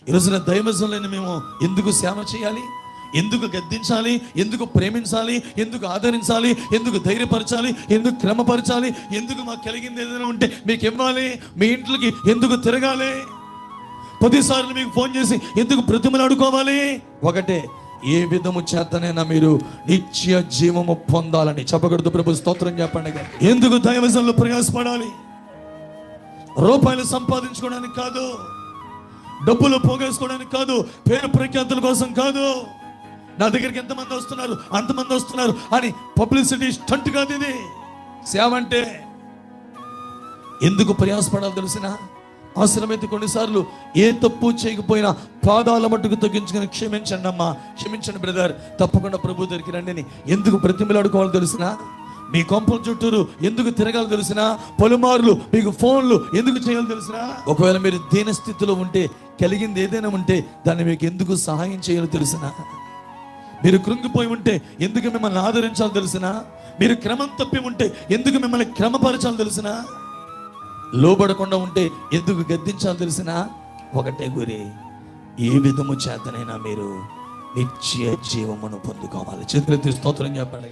ఈరోజున దైవజనులైన మేము ఎందుకు సేవ చేయాలి, ఎందుకు గద్దించాలి, ఎందుకు ప్రేమించాలి, ఎందుకు ఆదరించాలి, ఎందుకు ధైర్యపరచాలి, ఎందుకు క్రమపరచాలి, ఎందుకు మాకు కలిగింది ఏదైనా ఉంటే మీకు ఇవ్వాలి, మీ ఇంట్లోకి ఎందుకు తిరగాలి, 10 సార్లు మీకు ఫోన్ చేసి ఎందుకు ప్రతిమలు అడుకోవాలి? ఒకటే, ఏ విధము చేతనైనా మీరు నిత్య జీవము పొందాలని. చెప్పకూడదు ప్రభు స్తోత్రం చెప్పండి. ఎందుకు దైవజనులు ప్రయాసపడాలి? రూపాయలు సంపాదించుకోవడానికి కాదు, డబ్బులు పోగేసుకోవడానికి కాదు, పేరు ప్రఖ్యాతుల కోసం కాదు. నా దగ్గరికి ఎంతమంది వస్తున్నారు, అంతమంది వస్తున్నారు అని పబ్లిసిటీ స్టంట్ కాదు ఇది. సేవ అంటే ఎందుకు ప్రయాసపడాలి తెలిసిన? అవసరమైతే కొన్నిసార్లు ఏ తప్పు చేయకపోయినా పాదాల మట్టుకు తగ్గించుకొని క్షమించండి అమ్మా, క్షమించండి బ్రదర్, తప్పకుండా ప్రభు దగ్గరికి రండి అని ఎందుకు ప్రతిమలాడుకోవాలి తెలిసిన? మీ కొంపల చుట్టూరు ఎందుకు తిరగాలి తెలిసిన? పలుమార్లు మీకు ఫోన్లు ఎందుకు చేయాలి తెలిసిన? ఒకవేళ మీరు దీన స్థితిలో ఉంటే, కలిగింది ఏదైనా ఉంటే దాన్ని మీకు ఎందుకు సహాయం చేయాలో తెలిసిన? మీరు కృంగిపోయి ఉంటే ఎందుకు మిమ్మల్ని ఆదరించాలో తెలిసిన? మీరు క్రమం తప్పి ఉంటే ఎందుకు మిమ్మల్ని క్రమపరచాలో తెలిసిన? లోబడకుండా ఉంటే ఎందుకు గద్దించాలో తెలిసిన? ఒకటే గురి, ఏ విధము చేతనైనా మీరు నిత్య జీవమును పొందుకోవాలి. చేతులెత్తి స్తోత్రం చెప్పండి.